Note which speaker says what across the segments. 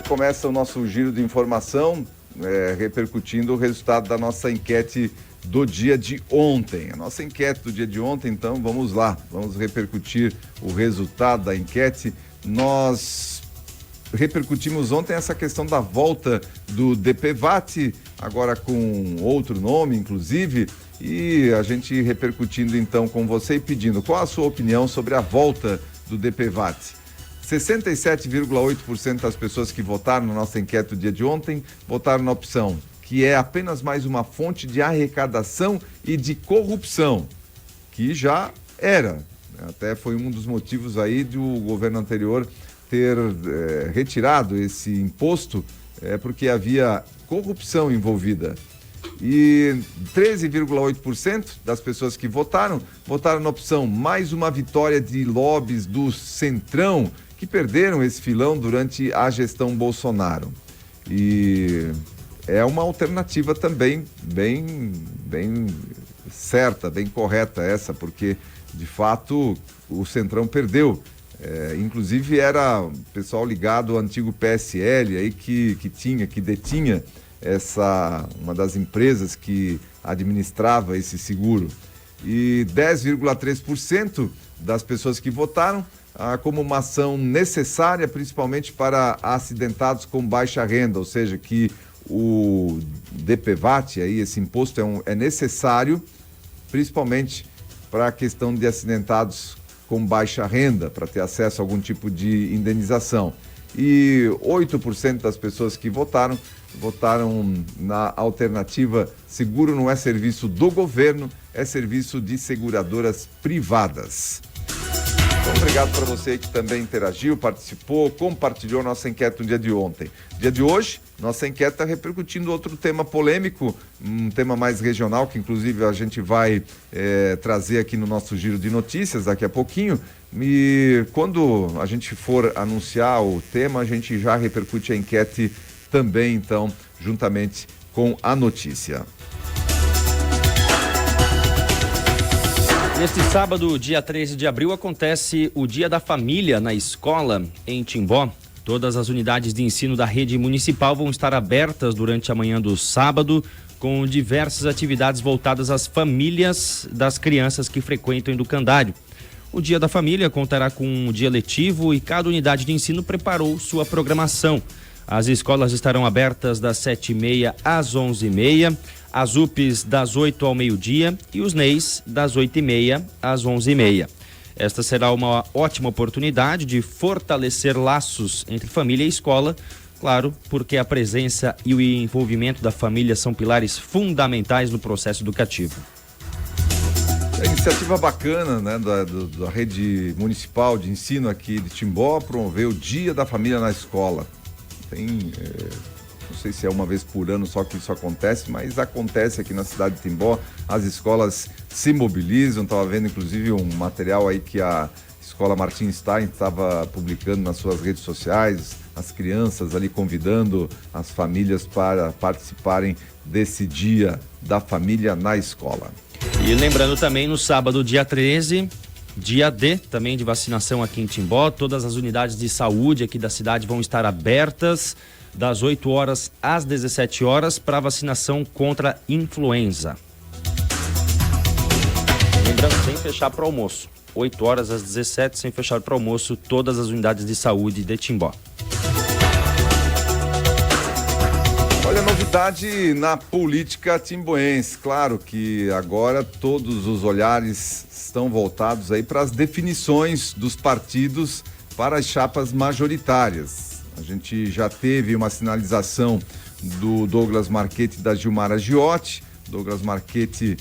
Speaker 1: começa o nosso giro de informação, repercutindo o resultado da nossa enquete do dia de ontem. A nossa enquete do dia de ontem, então, vamos lá, vamos repercutir o resultado da enquete. Nós repercutimos ontem essa questão da volta do DPVAT, agora com outro nome, inclusive, e a gente repercutindo então com você e pedindo qual a sua opinião sobre a volta do DPVAT. 67,8% das pessoas que votaram na nossa enquete do dia de ontem votaram na opção que é apenas mais uma fonte de arrecadação e de corrupção, que já era. Até foi um dos motivos aí do governo anterior ter retirado esse imposto, porque havia corrupção envolvida. E 13,8% das pessoas que votaram na opção mais uma vitória de lobbies do Centrão, que perderam esse filão durante a gestão Bolsonaro. E é uma alternativa também bem certa, bem correta essa, porque de fato o Centrão perdeu. Inclusive era o pessoal ligado ao antigo PSL aí que detinha uma das empresas que administrava esse seguro. E 10,3% das pessoas que votaram como uma ação necessária, principalmente para acidentados com baixa renda, ou seja, que o DPVAT, aí, esse imposto é necessário, principalmente para a questão de acidentados com baixa renda, para ter acesso a algum tipo de indenização. E 8% das pessoas que votaram na alternativa seguro não é serviço do governo, é serviço de seguradoras privadas. Então, obrigado para você que também interagiu, participou, compartilhou nossa enquete no dia de ontem. Dia de hoje, nossa enquete está repercutindo outro tema polêmico, um tema mais regional, que inclusive a gente vai trazer aqui no nosso giro de notícias daqui a pouquinho. E quando a gente for anunciar o tema, a gente já repercute a enquete também, então, juntamente com a notícia.
Speaker 2: Neste sábado, dia 13 de abril, acontece o Dia da Família na escola em Timbó. Todas as unidades de ensino da rede municipal vão estar abertas durante a manhã do sábado, com diversas atividades voltadas às famílias das crianças que frequentam o educandário. O Dia da Família contará com um dia letivo e cada unidade de ensino preparou sua programação. As escolas estarão abertas das 7h30 às 11h30, as UPs das 8 ao meio-dia e os NEIs das 8h30 às 11h30. Esta será uma ótima oportunidade de fortalecer laços entre família e escola, claro, porque a presença e o envolvimento da família são pilares fundamentais no processo educativo.
Speaker 1: É iniciativa bacana, né, da rede municipal de ensino aqui de Timbó, promover o Dia da Família na escola. Não sei se é uma vez por ano só que isso acontece, mas acontece aqui na cidade de Timbó. As escolas se mobilizam. Estava vendo inclusive um material aí que a escola Martin Stein estava publicando nas suas redes sociais, as crianças ali convidando as famílias para participarem desse Dia da Família na escola.
Speaker 2: E lembrando também, no sábado, dia 13, dia D também de vacinação aqui em Timbó. Todas as unidades de saúde aqui da cidade vão estar abertas das 8 horas às 17 horas para vacinação contra influenza. Lembrando, sem fechar para o almoço. 8 horas às 17, sem fechar para o almoço, todas as unidades de saúde de Timbó.
Speaker 1: Olha, novidade na política timboense. Claro que agora todos os olhares estão voltados aí para as definições dos partidos para as chapas majoritárias. A gente já teve uma sinalização do Douglas Marchetti e da Gilmara Giotti. Douglas Marchetti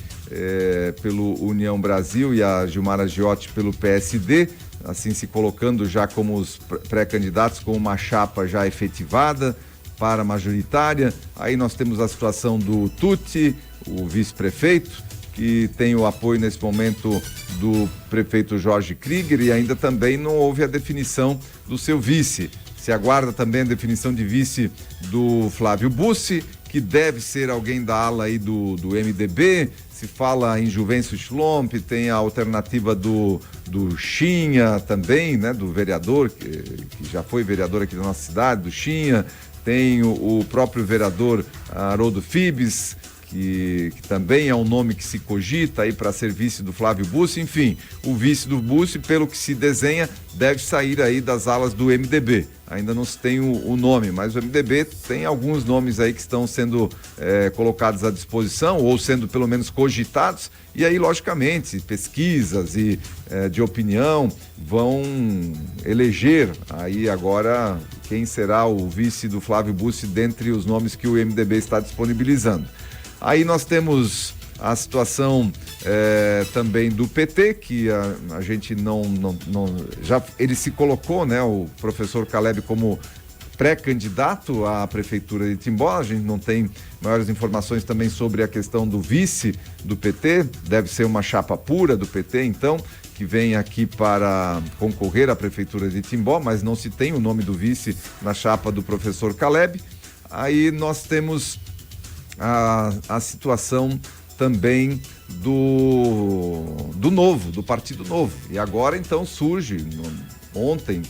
Speaker 1: pelo União Brasil e a Gilmara Giotti pelo PSD, assim se colocando já como os pré-candidatos com uma chapa já efetivada para a majoritária. Aí nós temos a situação do Tuti, o vice-prefeito, que tem o apoio nesse momento do prefeito Jorge Krieger, e ainda também não houve a definição do seu vice. Se aguarda também a definição de vice do Flávio Bussi, que deve ser alguém da ala aí do MDB, se fala em Juvencio Schlomp, tem a alternativa do Chinha também, né, do vereador, que já foi vereador aqui da nossa cidade, do Chinha, tem o próprio vereador Haroldo Fibes, que também é um nome que se cogita aí para ser vice do Flávio Bussi. Enfim, o vice do Bussi, pelo que se desenha, deve sair aí das alas do MDB. Ainda não se tem o nome, mas o MDB tem alguns nomes aí que estão sendo colocados à disposição, ou sendo pelo menos cogitados, e aí, logicamente, pesquisas e de opinião vão eleger aí agora quem será o vice do Flávio Bussi dentre os nomes que o MDB está disponibilizando. Aí nós temos a situação também do PT, que a gente não já ele se colocou, né, o professor Caleb, como pré-candidato à prefeitura de Timbó. A gente não tem maiores informações também sobre a questão do vice do PT, deve ser uma chapa pura do PT, então, que vem aqui para concorrer à prefeitura de Timbó, mas não se tem o nome do vice na chapa do professor Caleb. Aí nós temos a situação também do Novo, do Partido Novo. E agora então surge, ontem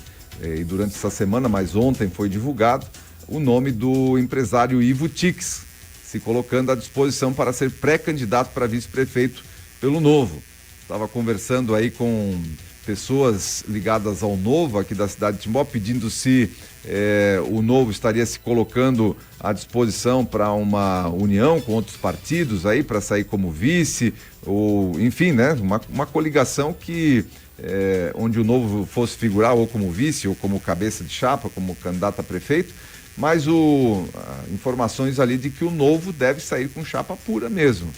Speaker 1: e durante essa semana, mas ontem foi divulgado o nome do empresário Ivo Tix, se colocando à disposição para ser pré-candidato para vice-prefeito pelo Novo. Estava conversando aí com pessoas ligadas ao Novo aqui da cidade de Timbó, pedindo se o Novo estaria se colocando à disposição para uma união com outros partidos aí, para sair como vice, ou enfim, né, uma coligação que onde o Novo fosse figurar ou como vice, ou como cabeça de chapa, como candidato a prefeito, mas informações ali de que o Novo deve sair com chapa pura mesmo.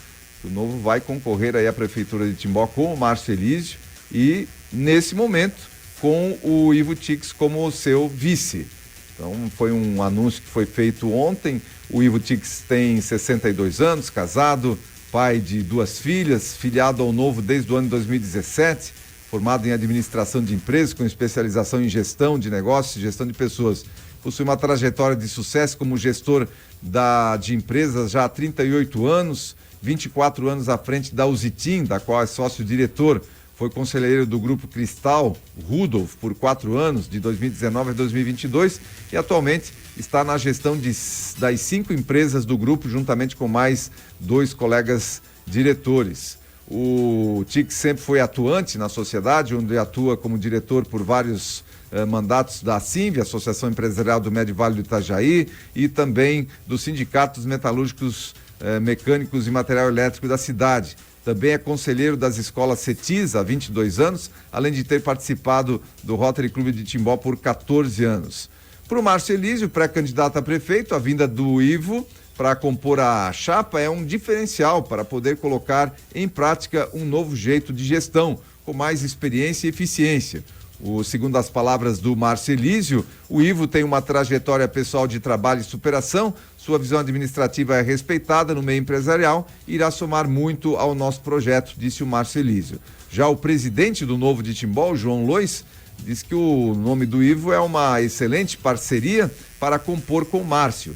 Speaker 1: O Novo vai concorrer aí à prefeitura de Timbó com o Márcio Elísio e, nesse momento, com o Ivo Tix como seu vice. Então, foi um anúncio que foi feito ontem. O Ivo Tix tem 62 anos, casado, pai de 2 filhas, filiado ao Novo desde o ano de 2017, formado em administração de empresas, com especialização em gestão de negócios e gestão de pessoas. Possui uma trajetória de sucesso como gestor de empresas já há 38 anos, 24 anos à frente da Usitim, da qual é sócio-diretor. Foi conselheiro do Grupo Cristal, Rudolf, por 4 anos, de 2019 a 2022, e atualmente está na gestão das 5 empresas do grupo, juntamente com mais 2 colegas diretores. O Tix sempre foi atuante na sociedade, onde atua como diretor por vários mandatos da ASIMV, Associação Empresarial do Médio Vale do Itajaí, e também dos sindicatos metalúrgicos, mecânicos e material elétrico da cidade. Também é conselheiro das escolas CETIS há 22 anos, além de ter participado do Rotary Clube de Timbó por 14 anos. Para o Márcio Elísio, pré-candidato a prefeito, a vinda do Ivo para compor a chapa é um diferencial para poder colocar em prática um novo jeito de gestão, com mais experiência e eficiência. Segundo as palavras do Márcio Elísio, o Ivo tem uma trajetória pessoal de trabalho e superação, sua visão administrativa é respeitada no meio empresarial e irá somar muito ao nosso projeto, disse o Márcio Elísio. Já o presidente do Novo de Timbó, João Lois, diz que o nome do Ivo é uma excelente parceria para compor com o Márcio.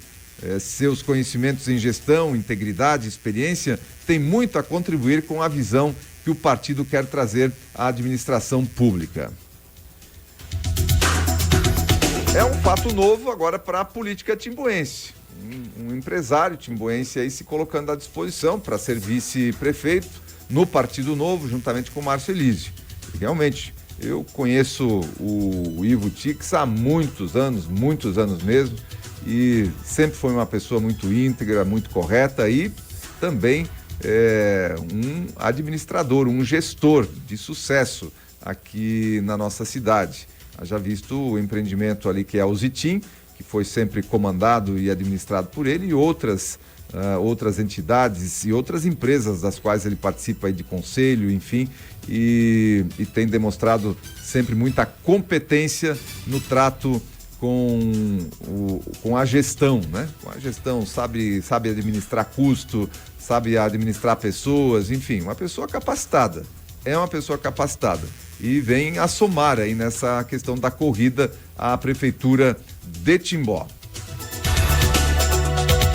Speaker 1: Seus conhecimentos em gestão, integridade e experiência têm muito a contribuir com a visão que o partido quer trazer à administração pública. É um fato novo agora para a política timboense. Um empresário timboense aí se colocando à disposição para ser vice-prefeito no Partido Novo, juntamente com o Márcio Elísio. Realmente, eu conheço o Ivo Tix há muitos anos mesmo, e sempre foi uma pessoa muito íntegra, muito correta e também um administrador, um gestor de sucesso aqui na nossa cidade. Já visto o empreendimento ali que é a Usitim, que foi sempre comandado e administrado por ele, e outras entidades e outras empresas das quais ele participa aí de conselho, enfim, e tem demonstrado sempre muita competência no trato com a gestão, né? Com a gestão, sabe administrar custo, sabe administrar pessoas, enfim, uma pessoa capacitada. É uma pessoa capacitada e vem a somar aí nessa questão da corrida à prefeitura de Timbó.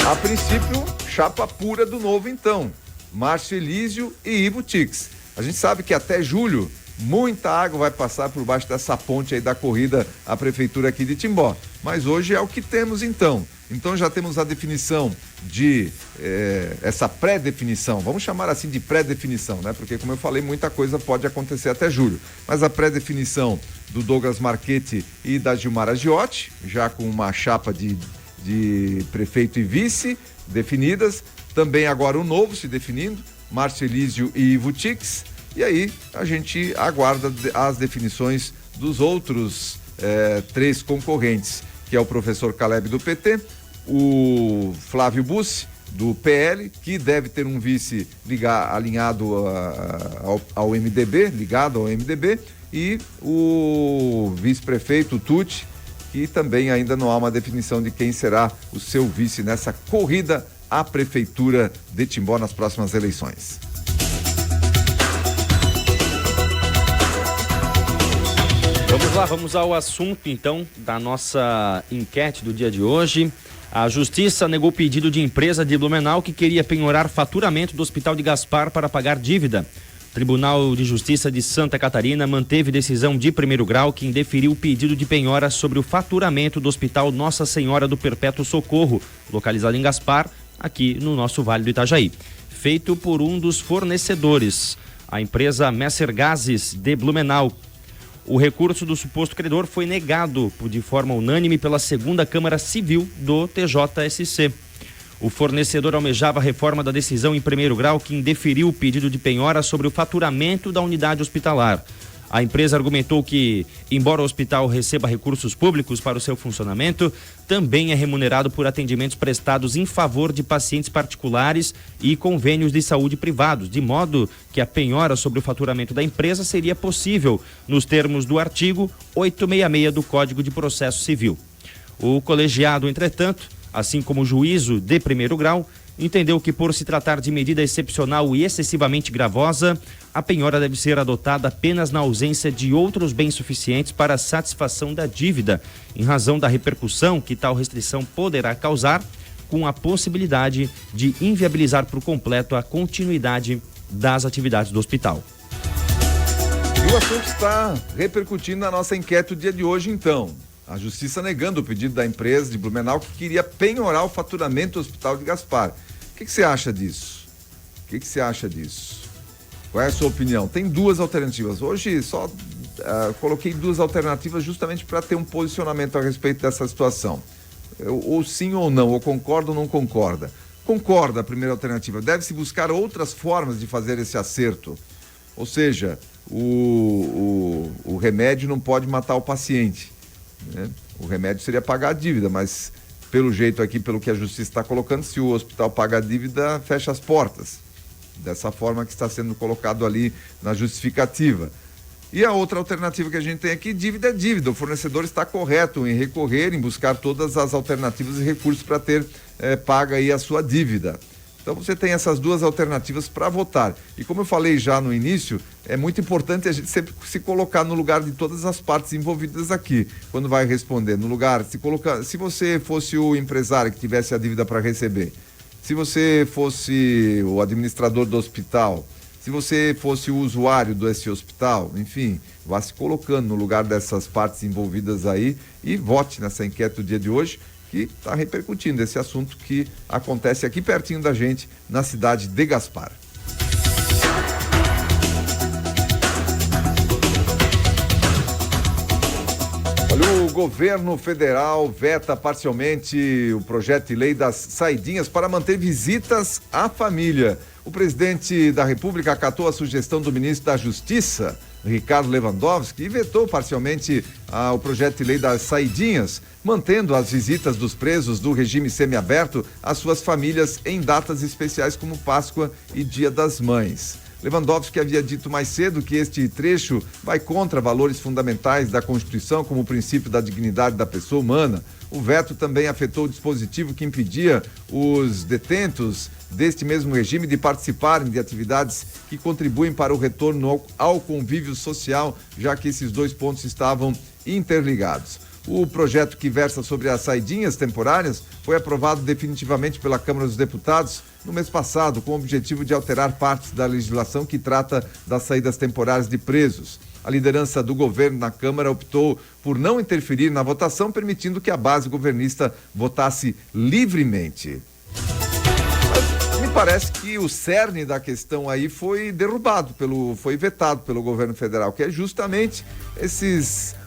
Speaker 1: A princípio, chapa pura do Novo, então. Márcio Elísio e Ivo Tix. A gente sabe que até julho muita água vai passar por baixo dessa ponte aí da corrida à prefeitura aqui de Timbó. Mas hoje é o que temos então. Então já temos a definição de essa pré-definição, vamos chamar assim de pré-definição, né? Porque como eu falei, muita coisa pode acontecer até julho. Mas a pré-definição do Douglas Marchetti e da Gilmara Giotti, já com uma chapa de prefeito e vice definidas. Também agora o novo se definindo, Márcio Elísio e Ivo Tix. E aí a gente aguarda as definições dos outros 3 concorrentes, que é o professor Caleb do PT, o Flávio Bussi do PL, que deve ter um vice alinhado ao MDB, ligado ao MDB, e o vice-prefeito Tucci, que também ainda não há uma definição de quem será o seu vice nessa corrida à prefeitura de Timbó nas próximas eleições.
Speaker 2: Vamos lá, vamos ao assunto então da nossa enquete do dia de hoje. A Justiça negou pedido de empresa de Blumenau que queria penhorar faturamento do Hospital de Gaspar para pagar dívida. O Tribunal de Justiça de Santa Catarina manteve decisão de primeiro grau que indeferiu o pedido de penhora sobre o faturamento do Hospital Nossa Senhora do Perpétuo Socorro, localizado em Gaspar, aqui no nosso Vale do Itajaí. Feito por um dos fornecedores, a empresa Messer Gases de Blumenau. O recurso do suposto credor foi negado de forma unânime pela segunda Câmara Civil do TJSC. O fornecedor almejava a reforma da decisão em primeiro grau que indeferiu o pedido de penhora sobre o faturamento da unidade hospitalar. A empresa argumentou que, embora o hospital receba recursos públicos para o seu funcionamento, também é remunerado por atendimentos prestados em favor de pacientes particulares e convênios de saúde privados, de modo que a penhora sobre o faturamento da empresa seria possível, nos termos do artigo 866 do Código de Processo Civil. O colegiado, entretanto, assim como o juízo de primeiro grau, entendeu que, por se tratar de medida excepcional e excessivamente gravosa, a penhora deve ser adotada apenas na ausência de outros bens suficientes para a satisfação da dívida, em razão da repercussão que tal restrição poderá causar, com a possibilidade de inviabilizar por completo a continuidade das atividades do hospital.
Speaker 1: E o assunto está repercutindo na nossa enquete do dia de hoje, então. A Justiça negando o pedido da empresa de Blumenau que queria penhorar o faturamento do Hospital de Gaspar. O que você acha disso? Qual é a sua opinião? Tem 2 alternativas. Hoje só coloquei 2 alternativas justamente para ter um posicionamento a respeito dessa situação. Ou sim ou não, ou concorda ou não concorda. Concorda a primeira alternativa. Deve-se buscar outras formas de fazer esse acerto. Ou seja, o remédio não pode matar o paciente. Né? O remédio seria pagar a dívida, mas pelo jeito aqui, pelo que a Justiça está colocando, se o hospital paga a dívida, fecha as portas. Dessa forma que está sendo colocado ali na justificativa. E a outra alternativa que a gente tem aqui, dívida é dívida. O fornecedor está correto em recorrer, em buscar todas as alternativas e recursos para ter paga aí a sua dívida. Então você tem essas 2 alternativas para votar. E como eu falei já no início, é muito importante a gente sempre se colocar no lugar de todas as partes envolvidas aqui, quando vai responder. No lugar, se você fosse o empresário que tivesse a dívida para receber, se você fosse o administrador do hospital, se você fosse o usuário desse hospital, enfim, vá se colocando no lugar dessas partes envolvidas aí e vote nessa enquete do dia de hoje, que está repercutindo esse assunto que acontece aqui pertinho da gente, na cidade de Gaspar. Olha, o governo federal veta parcialmente o projeto de lei das saidinhas para manter visitas à família. O presidente da República acatou a sugestão do ministro da Justiça, Ricardo Lewandowski, e vetou parcialmente o projeto de lei das saidinhas, mantendo as visitas dos presos do regime semiaberto às suas famílias em datas especiais como Páscoa e Dia das Mães. Lewandowski havia dito mais cedo que este trecho vai contra valores fundamentais da Constituição, como o princípio da dignidade da pessoa humana. O veto também afetou o dispositivo que impedia os detentos deste mesmo regime de participarem de atividades que contribuem para o retorno ao convívio social, já que esses 2 pontos estavam interligados. O projeto que versa sobre as saidinhas temporárias foi aprovado definitivamente pela Câmara dos Deputados no mês passado, com o objetivo de alterar partes da legislação que trata das saídas temporárias de presos. A liderança do governo na Câmara optou por não interferir na votação, permitindo que a base governista votasse livremente. Me parece que o cerne da questão aí foi foi vetado pelo governo federal, que é justamente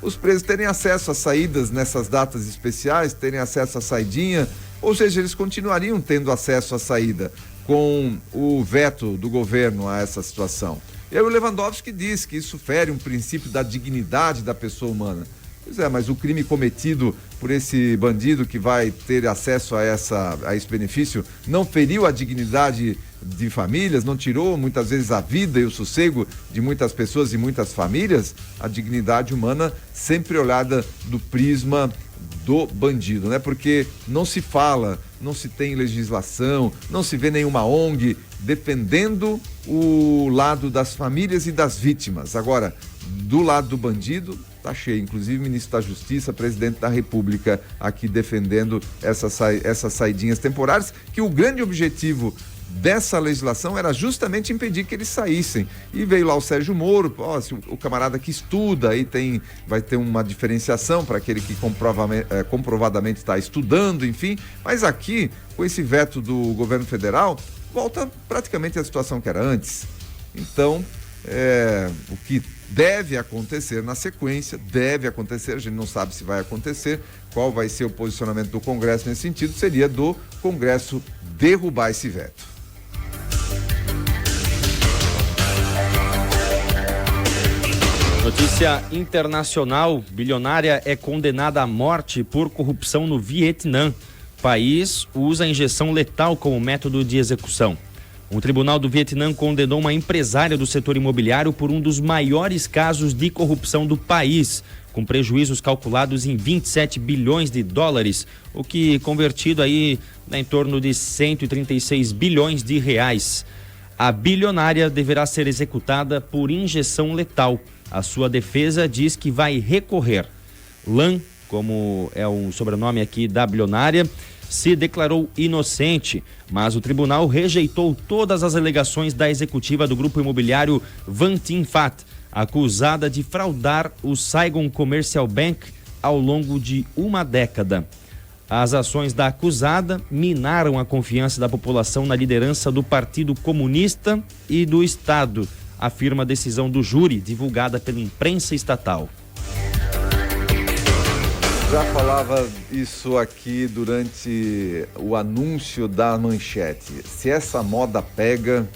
Speaker 1: os presos terem acesso às saídas nessas datas especiais, terem acesso à saidinha, ou seja, eles continuariam tendo acesso à saída com o veto do governo a essa situação. E aí o Lewandowski diz que isso fere um princípio da dignidade da pessoa humana. Pois é, mas o crime cometido por esse bandido que vai ter acesso a esse benefício não feriu a dignidade de famílias, não tirou muitas vezes a vida e o sossego de muitas pessoas e muitas famílias. A dignidade humana sempre olhada do prisma do bandido, né? Porque não se fala, não se tem legislação, não se vê nenhuma ONG defendendo o lado das famílias e das vítimas. Agora, do lado do bandido, tá cheio. Inclusive, o ministro da Justiça, presidente da República, aqui defendendo essas saidinhas temporárias, que o grande objetivo dessa legislação era justamente impedir que eles saíssem. E veio lá o Sérgio Moro, se o camarada que estuda, aí vai ter uma diferenciação para aquele que comprovadamente está estudando, enfim. Mas aqui, com esse veto do governo federal, volta praticamente à situação que era antes. Então, o que deve acontecer na sequência, a gente não sabe se vai acontecer, qual vai ser o posicionamento do Congresso nesse sentido, seria do Congresso derrubar esse veto.
Speaker 2: Notícia internacional: bilionária é condenada à morte por corrupção no Vietnã. País usa injeção letal como método de execução. Um tribunal do Vietnã condenou uma empresária do setor imobiliário por um dos maiores casos de corrupção do país, com prejuízos calculados em 27 bilhões de dólares, o que convertido aí em torno de 136 bilhões de reais. A bilionária deverá ser executada por injeção letal. A sua defesa diz que vai recorrer. Lan, como é o sobrenome aqui da bilionária, se declarou inocente, mas o tribunal rejeitou todas as alegações da executiva do grupo imobiliário Van Thinh Phat, acusada de fraudar o Saigon Commercial Bank ao longo de uma década. As ações da acusada minaram a confiança da população na liderança do Partido Comunista e do Estado, afirma a decisão do júri divulgada pela imprensa estatal.
Speaker 1: Já falava isso aqui durante o anúncio da manchete. Se essa moda pega...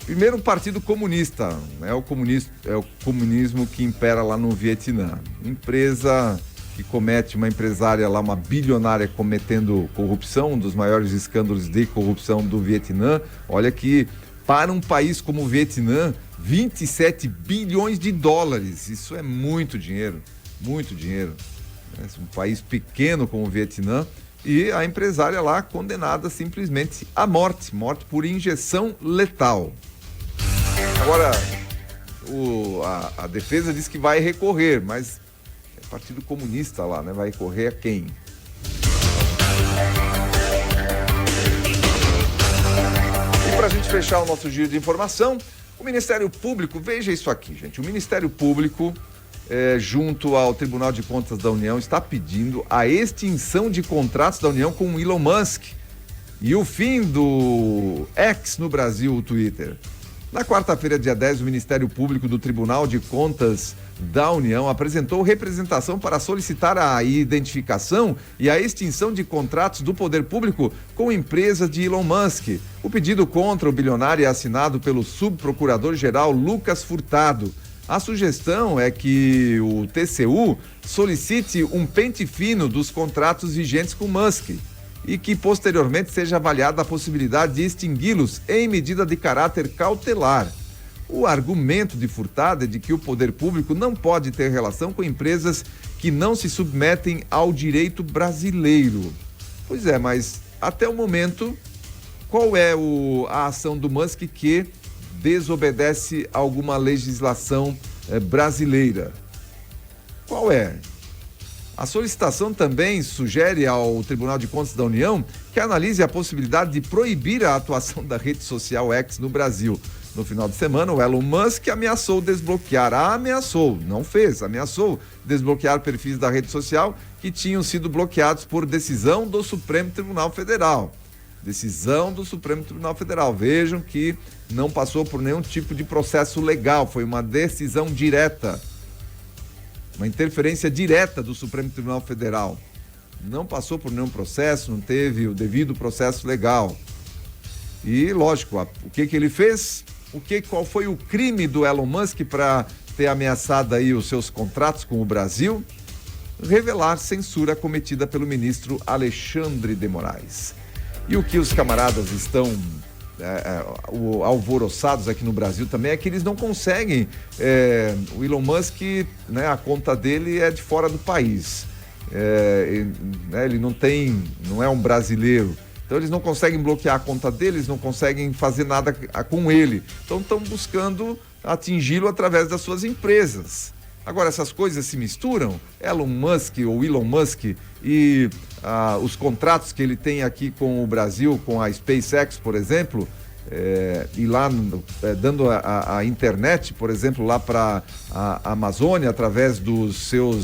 Speaker 1: Primeiro, o Partido Comunista, né? É o comunismo que impera lá no Vietnã. Empresa que uma empresária lá, uma bilionária cometendo corrupção, um dos maiores escândalos de corrupção do Vietnã. Olha que, para um país como o Vietnã, 27 bilhões de dólares. Isso é muito dinheiro, muito dinheiro. Um país pequeno como o Vietnã, e a empresária lá condenada simplesmente à morte por injeção letal. Agora, a defesa diz que vai recorrer, mas é Partido Comunista lá, né? Vai recorrer a quem? E para a gente fechar o nosso giro de informação, o Ministério Público, veja isso aqui, gente, o Ministério Público junto ao Tribunal de Contas da União, está pedindo a extinção de contratos da União com o Elon Musk e o fim do X no Brasil, o Twitter. Na quarta-feira, dia 10, o Ministério Público do Tribunal de Contas da União apresentou representação para solicitar a identificação e a extinção de contratos do poder público com empresas de Elon Musk. O pedido contra o bilionário é assinado pelo subprocurador-geral Lucas Furtado. A sugestão é que o TCU solicite um pente fino dos contratos vigentes com Musk e que posteriormente seja avaliada a possibilidade de extingui-los em medida de caráter cautelar. O argumento de Furtado é de que o poder público não pode ter relação com empresas que não se submetem ao direito brasileiro. Pois é, mas até o momento, qual é a ação do Musk que desobedece a alguma legislação brasileira? Qual é? A solicitação também sugere ao Tribunal de Contas da União que analise a possibilidade de proibir a atuação da rede social X no Brasil. No final de semana, o Elon Musk ameaçou desbloquear, não fez, ameaçou desbloquear perfis da rede social que tinham sido bloqueados por decisão do Supremo Tribunal Federal. Decisão do Supremo Tribunal Federal. Vejam que não passou por nenhum tipo de processo legal, foi uma decisão direta. Uma interferência direta do Supremo Tribunal Federal. Não passou por nenhum processo, não teve o devido processo legal. E, lógico, o que ele fez? Qual foi o crime do Elon Musk para ter ameaçado aí os seus contratos com o Brasil? Revelar censura cometida pelo ministro Alexandre de Moraes. E o que os camaradas estão alvoroçados aqui no Brasil também é que eles não conseguem, o Elon Musk, né, a conta dele é de fora do país, ele não é um brasileiro, então eles não conseguem bloquear a conta dele, eles não conseguem fazer nada com ele, então estão buscando atingi-lo através das suas empresas. Agora, essas coisas se misturam, Elon Musk e os contratos que ele tem aqui com o Brasil, com a SpaceX, por exemplo, e lá dando a internet, por exemplo, lá para a Amazônia, através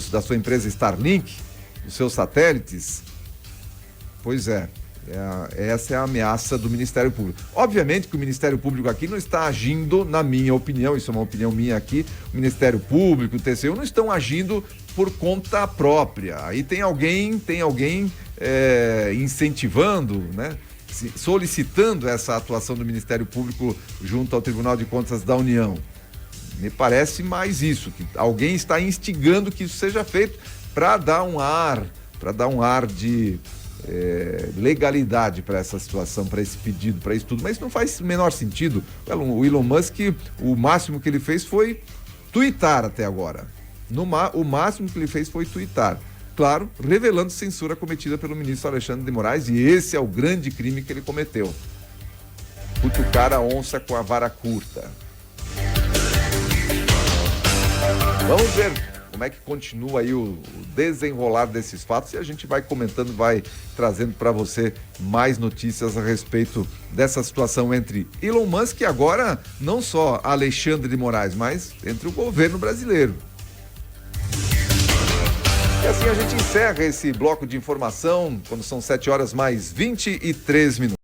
Speaker 1: da sua empresa Starlink, dos seus satélites. Pois essa é a ameaça do Ministério Público. Obviamente que o Ministério Público aqui não está agindo, na minha opinião, isso é uma opinião minha aqui, o Ministério Público, o TCU, não estão agindo por conta própria. Aí tem alguém incentivando, né, solicitando essa atuação do Ministério Público junto ao Tribunal de Contas da União. Me parece mais isso, que alguém está instigando que isso seja feito para dar um ar de legalidade para essa situação, para esse pedido, para isso tudo, mas não faz o menor sentido. O Elon Musk, o máximo que ele fez foi tuitar até agora. O máximo que ele fez foi tuitar. Claro, revelando censura cometida pelo ministro Alexandre de Moraes, e esse é o grande crime que ele cometeu. Cutucar a onça com a vara curta. Vamos ver como é que continua aí o desenrolar desses fatos, e a gente vai comentando, vai trazendo para você mais notícias a respeito dessa situação entre Elon Musk e agora não só Alexandre de Moraes, mas entre o governo brasileiro. E assim a gente encerra esse bloco de informação quando são 7h mais 23 minutos.